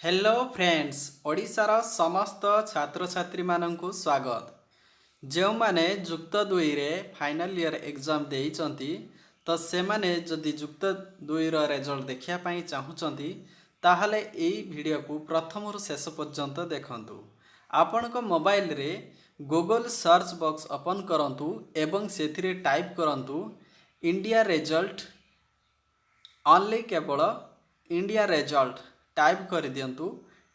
Hello friends ओडिशार समस्त छात्र छात्री माननकु स्वागत। जो माने जुक्त 2 रे फाइनल ईयर एग्जाम देइचंती तो से माने जदि जुक्त 2 रो रिजल्ट देखिया पई चाहुचंती ताहले एई वीडियो को प्रथम रु शेष पर्यंत देखंतु। आपन को मोबाइल रे गूगल सर्च बॉक्स ओपन करंतु एवं सेथिरे टाइप करंतु इंडिया रिजल्ट ओनली केवल इंडिया रिजल्ट टाइप कर दियंतु।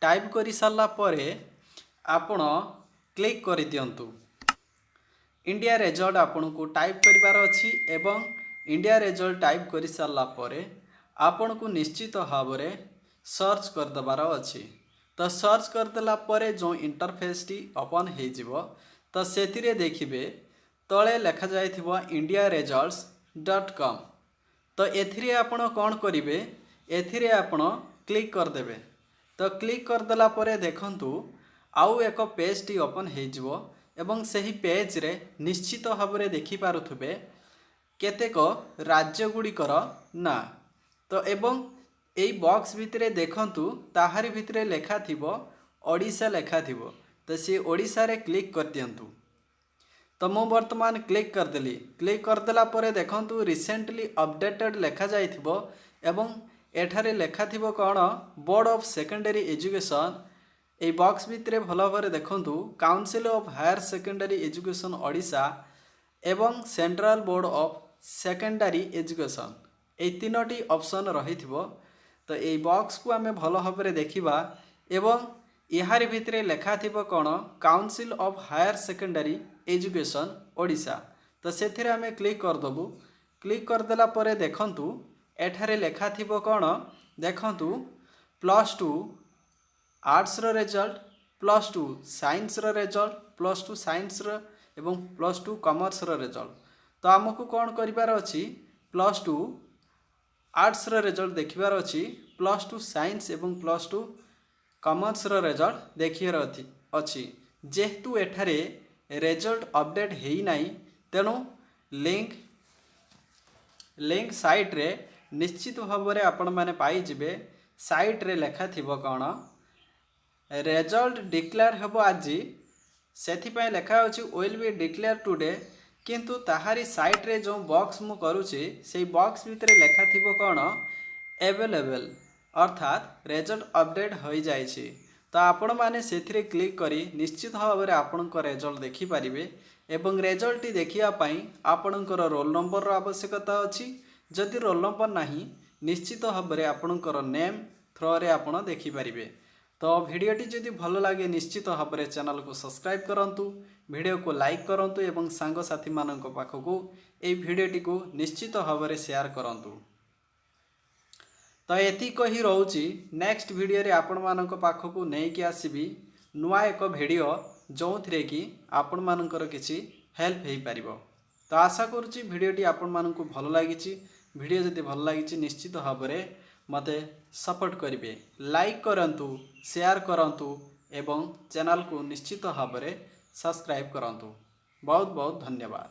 टाइप कर सारा परे आपण क्लिक कर दियंतु। इंडिया रिजल्ट आपन को टाइप करिवार अछि एवं इंडिया रिजल्ट टाइप कर सारा परे आपन को निश्चित भाव में सर्च कर दबार अछि। तो सर्च कर देला परे जो इंटरफेस टी ओपन हे जिवो तो सेतिरे देखिबे तळे लेखा जायथिबो indiaresults.com। तो एथिरे आपण कोन करिवे एथिरे आपण क्लिक कर देबे। तो क्लिक कर देला परे देखंतु आउ एक पेज टी ओपन हे जिवो एवं सही पेज रे निश्चित भाव में देखि पारुथबे केतेक राज्य गुड़िकर ना। तो एवं एई बॉक्स भितरे देखंतु ताहारी भितरे लेखा थिबो ओडिशा लेखा थिबो। तो से ओडिशा रे क्लिक कर दियंतु। तो मु वर्तमान क्लिक कर देली। क्लिक कर देला परे देखंतु रिसेंटली अपडेटेड लेखा जाइथिबो एवं एठारे लेखा थिबो कोन बोर्ड ऑफ सेकेंडरी एजुकेशन। ए बॉक्स भितरे भलो भाबरे देखंतु council of higher secondary education Odisha एवं central board of secondary education ए तीनोटी ऑप्शन रहिथिबो। तो ए बॉक्स को आमे भलो भाबरे देखिबा एवं इहारी भितरे लेखा थिबो कोन council of higher secondary education Odisha. तो सेथिरे आमे क्लिक कर दबु। क्लिक कर देला परे देखंतु एठारे लेखा थिबो कोन देखंतु +2 आर्ट्स रो रिजल्ट +2 साइंस रो रिजल्ट +2 साइंस रो एवं +2 कॉमर्स रो रिजल्ट। तो हमकु कोन करिवार अछि +2 आर्ट्स रो रिजल्ट देखिवार अछि +2 साइंस एवं +2 कॉमर्स रो रिजल्ट देखियार अछि। जेहेतु एठारे रिजल्ट अपडेट हेई नाही तेणु लिंक साइट रे निश्चित भाव में आपण माने पाई जिबे। साइट रे लेखा थिबो कोन रिजल्ट डिक्लेयर हेबो आजि सेथि पय लेखा अछि विल बी डिक्लेयर टुडे। किंतु ताहारी साइट रे जो बॉक्स मु करूची सेई बॉक्स भितरे लेखा थिबो कोन अवेलेबल अर्थात रिजल्ट अपडेट होई जायछि। तो आपण माने सेथिरे क्लिक करी निश्चित भाव में आपण को रिजल्ट देखि परिबे एवं रिजल्ट टी देखिया पई आपणकर रोल नंबर रो आवश्यकता अछि। जदि रोल नंबर नाही निश्चित भाव में आपणकर नेम थ्रो रे आपण देखि परिबे। तो वीडियोटी जदि भल लगे निश्चित भाव में चैनल को सब्सक्राइब करंतु, वीडियो को लाइक करंतु एवं सांग साथी मानक पाखकू ए वीडियोटी को निश्चित भाव में शेयर करंतु। तो एतिक ही रोची नेक्स्ट वीडियो रे आपण मानक पाखकू नहीं कि आसीबी नुआ एक वीडियो जो थरे कि आपण मानकर किछि हेल्प हेई परिबो। तो आशा करूची वीडियोटी आपण मानकू भल लागिछि। वीडियो जदि भल लागिछि निश्चित भाव में मते सपोर्ट करिवे, लाइक करंतु, शेयर करंतु एवं चैनल को निश्चित भाव में सब्सक्राइब करंतु। बहुत बहुत धन्यवाद।